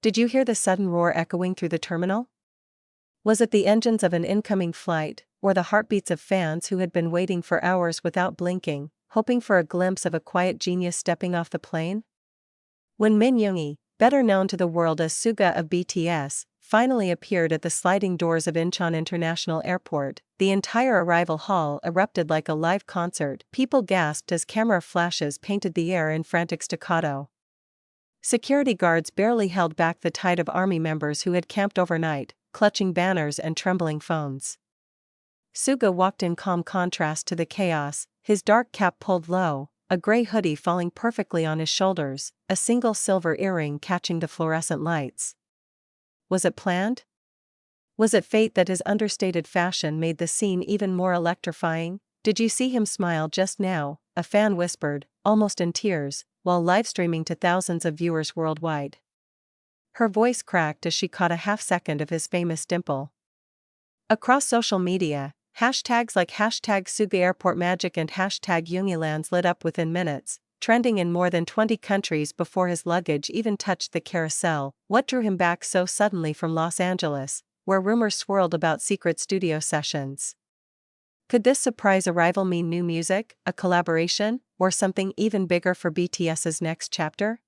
Did you hear the sudden roar echoing through the terminal? Was it the engines of an incoming flight, or the heartbeats of fans who had been waiting for hours without blinking, hoping for a glimpse of a quiet genius stepping off the plane? When Min Yoongi, better known to the world as Suga of BTS, finally appeared at the sliding doors of Incheon International Airport, the entire arrival hall erupted like a live concert. People gasped as camera flashes painted the air in frantic staccato. Security guards barely held back the tide of army members who had camped overnight, clutching banners and trembling phones. Suga walked in calm contrast to the chaos, his dark cap pulled low, a gray hoodie falling perfectly on his shoulders, a single silver earring catching the fluorescent lights. Was it planned? Was it fate that his understated fashion made the scene even more electrifying? "Did you see him smile just now?" a fan whispered, almost in tears, while live-streaming to thousands of viewers worldwide. Her voice cracked as she caught a half-second of his famous dimple. Across social media, hashtags like #SugaAirportMagic and #YoongiLands lit up within minutes, trending in more than 20 countries before his luggage even touched the carousel. What drew him back so suddenly from Los Angeles, where rumors swirled about secret studio sessions? Could this surprise arrival mean new music, a collaboration, or something even bigger for BTS's next chapter?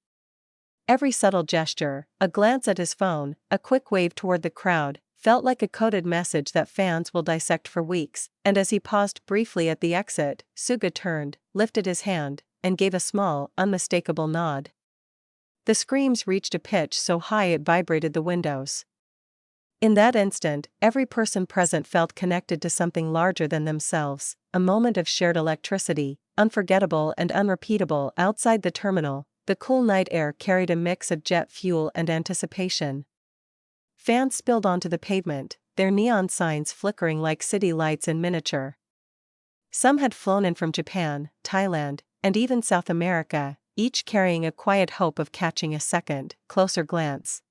Every subtle gesture, a glance at his phone, a quick wave toward the crowd, felt like a coded message that fans will dissect for weeks, and as he paused briefly at the exit, Suga turned, lifted his hand, and gave a small, unmistakable nod. The screams reached a pitch so high it vibrated the windows. In that instant, every person present felt connected to something larger than themselves, a moment of shared electricity, unforgettable and unrepeatable. Outside the terminal, the cool night air carried a mix of jet fuel and anticipation. Fans spilled onto the pavement, their neon signs flickering like city lights in miniature. Some had flown in from Japan, Thailand, and even South America, each carrying a quiet hope of catching a second, closer glance.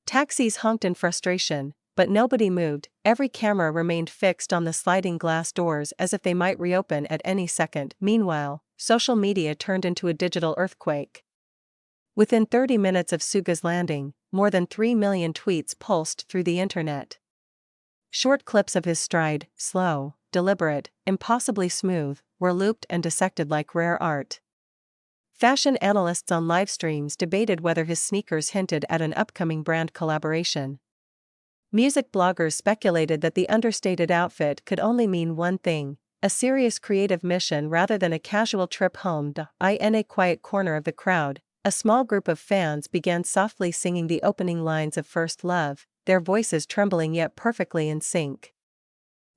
Taxis honked in frustration, but nobody moved. Every camera remained fixed on the sliding glass doors as if they might reopen at any second. Meanwhile, social media turned into a digital earthquake. Within 30 minutes of Suga's landing, more than 3 million tweets pulsed through the internet. Short clips of his stride, slow, deliberate, impossibly smooth, were looped and dissected like rare art. Fashion analysts on live streams debated whether his sneakers hinted at an upcoming brand collaboration. Music bloggers speculated that the understated outfit could only mean one thing: a serious creative mission rather than a casual trip home. In a quiet corner of the crowd, a small group of fans began softly singing the opening lines of First Love, their voices trembling yet perfectly in sync.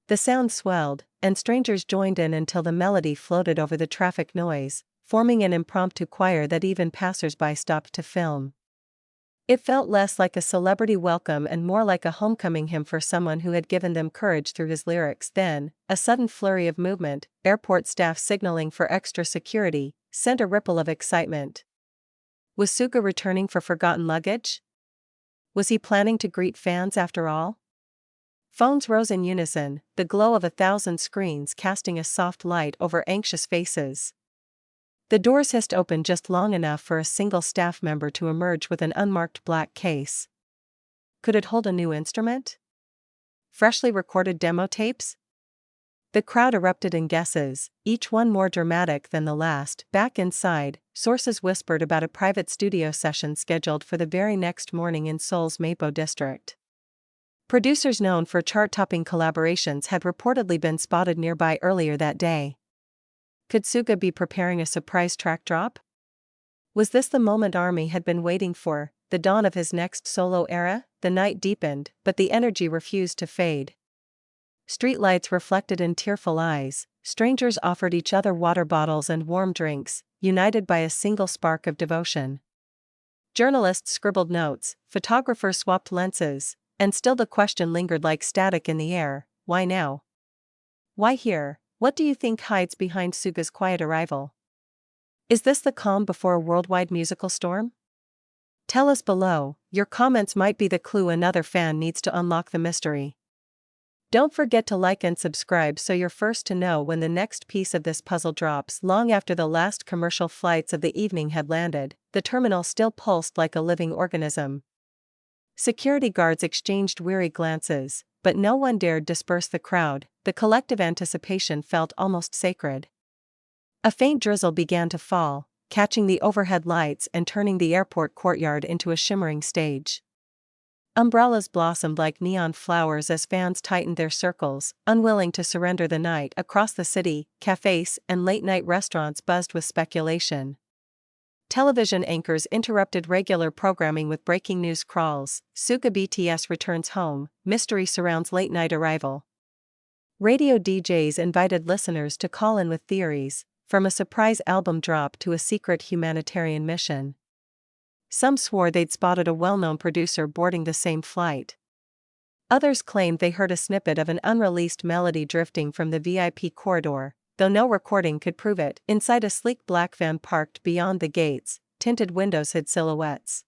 The sound swelled, and strangers joined in until the melody floated over the traffic noise, forming an impromptu choir that even passers-by stopped to film. It felt less like a celebrity welcome and more like a homecoming hymn for someone who had given them courage through his lyrics. Then, a sudden flurry of movement, airport staff signaling for extra security, sent a ripple of excitement. Was Suga returning for forgotten luggage? Was he planning to greet fans after all? Phones rose in unison, the glow of 1,000 screens casting a soft light over anxious faces. The doors hissed open just long enough for a single staff member to emerge with an unmarked black case. Could it hold a new instrument? Freshly recorded demo tapes? The crowd erupted in guesses, each one more dramatic than the last. Back inside, sources whispered about a private studio session scheduled for the very next morning in Seoul's Mapo district. Producers known for chart-topping collaborations had reportedly been spotted nearby earlier that day. Could Suga be preparing a surprise track drop? Was this the moment ARMY had been waiting for, the dawn of his next solo era? The night deepened, but the energy refused to fade. Streetlights reflected in tearful eyes, strangers offered each other water bottles and warm drinks, united by a single spark of devotion. Journalists scribbled notes, photographers swapped lenses, and still the question lingered like static in the air: why now? Why here? What do you think hides behind Suga's quiet arrival? Is this the calm before a worldwide musical storm? Tell us below, your comments might be the clue another fan needs to unlock the mystery. Don't forget to like and subscribe so you're first to know when the next piece of this puzzle drops. Long after the last commercial flights of the evening had landed, the terminal still pulsed like a living organism. Security guards exchanged weary glances, but no one dared disperse the crowd. The collective anticipation felt almost sacred. A faint drizzle began to fall, catching the overhead lights and turning the airport courtyard into a shimmering stage. Umbrellas blossomed like neon flowers as fans tightened their circles, unwilling to surrender the night. Across the city, cafes and late-night restaurants buzzed with speculation. Television anchors interrupted regular programming with breaking news crawls. Suga BTS returns home, mystery surrounds late-night arrival. Radio DJs invited listeners to call in with theories, from a surprise album drop to a secret humanitarian mission. Some swore they'd spotted a well-known producer boarding the same flight. Others claimed they heard a snippet of an unreleased melody drifting from the VIP corridor, though no recording could prove it. Inside a sleek black van parked beyond the gates, tinted windows hid silhouettes.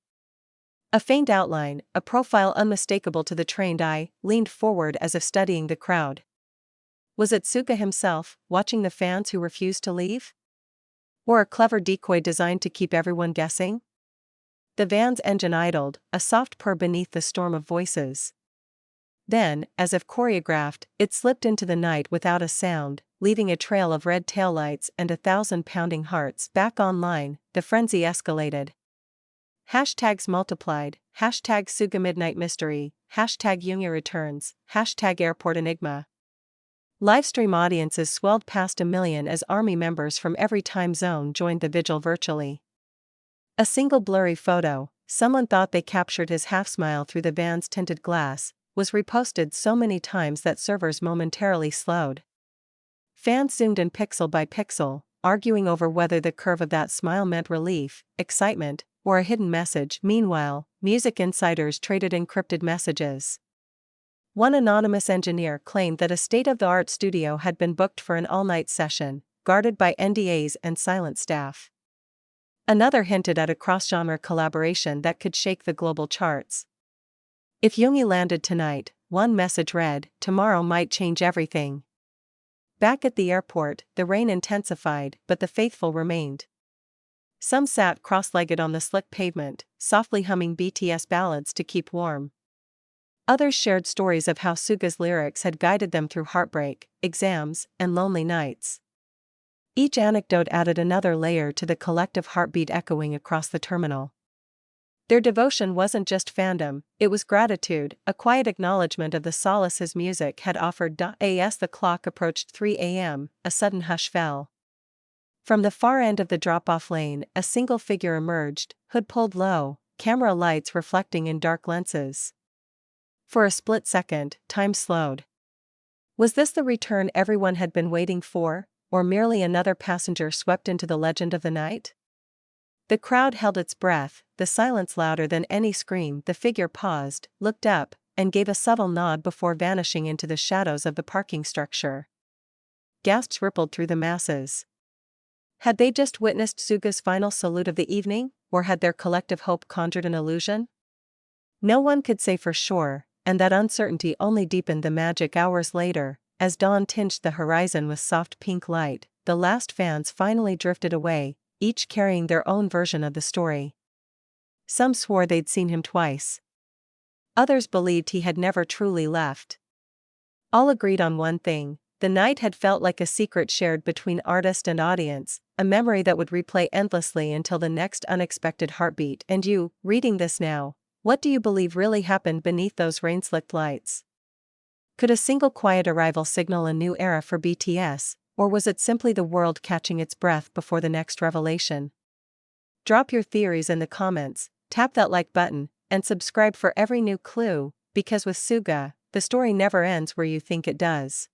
A faint outline, a profile unmistakable to the trained eye, leaned forward as if studying the crowd. Was it Suga himself, watching the fans who refused to leave? Or a clever decoy designed to keep everyone guessing? The van's engine idled, a soft purr beneath the storm of voices. Then, as if choreographed, it slipped into the night without a sound, leaving a trail of red taillights and 1,000 pounding hearts. Back online, the frenzy escalated. Hashtags multiplied, hashtag Suga Midnight Mystery, hashtag Yoongi Returns, hashtag Airport Enigma. Livestream audiences swelled past 1 million as army members from every time zone joined the vigil virtually. A single blurry photo, someone thought they captured his half-smile through the van's tinted glass, was reposted so many times that servers momentarily slowed. Fans zoomed in pixel by pixel, arguing over whether the curve of that smile meant relief, excitement, or a hidden message. Meanwhile, music insiders traded encrypted messages. One anonymous engineer claimed that a state-of-the-art studio had been booked for an all-night session, guarded by NDAs and silent staff. Another hinted at a cross-genre collaboration that could shake the global charts. If Yoongi landed tonight, one message read, tomorrow might change everything. Back at the airport, the rain intensified, but the faithful remained. Some sat cross-legged on the slick pavement, softly humming BTS ballads to keep warm. Others shared stories of how Suga's lyrics had guided them through heartbreak, exams, and lonely nights. Each anecdote added another layer to the collective heartbeat echoing across the terminal. Their devotion wasn't just fandom, it was gratitude, a quiet acknowledgement of the solace his music had offered. As the clock approached 3 a.m., a sudden hush fell. From the far end of the drop-off lane, a single figure emerged, hood pulled low, camera lights reflecting in dark lenses. For a split second, time slowed. Was this the return everyone had been waiting for, or merely another passenger swept into the legend of the night? The crowd held its breath, the silence louder than any scream. The figure paused, looked up, and gave a subtle nod before vanishing into the shadows of the parking structure. Gasps rippled through the masses. Had they just witnessed Suga's final salute of the evening, or had their collective hope conjured an illusion? No one could say for sure, and that uncertainty only deepened the magic. Hours later, as dawn tinged the horizon with soft pink light, the last fans finally drifted away, each carrying their own version of the story. Some swore they'd seen him twice. Others believed he had never truly left. All agreed on one thing: the night had felt like a secret shared between artist and audience, a memory that would replay endlessly until the next unexpected heartbeat. And you, reading this now, what do you believe really happened beneath those rain-slicked lights? Could a single quiet arrival signal a new era for BTS, or was it simply the world catching its breath before the next revelation? Drop your theories in the comments, tap that like button, and subscribe for every new clue, because with Suga, the story never ends where you think it does.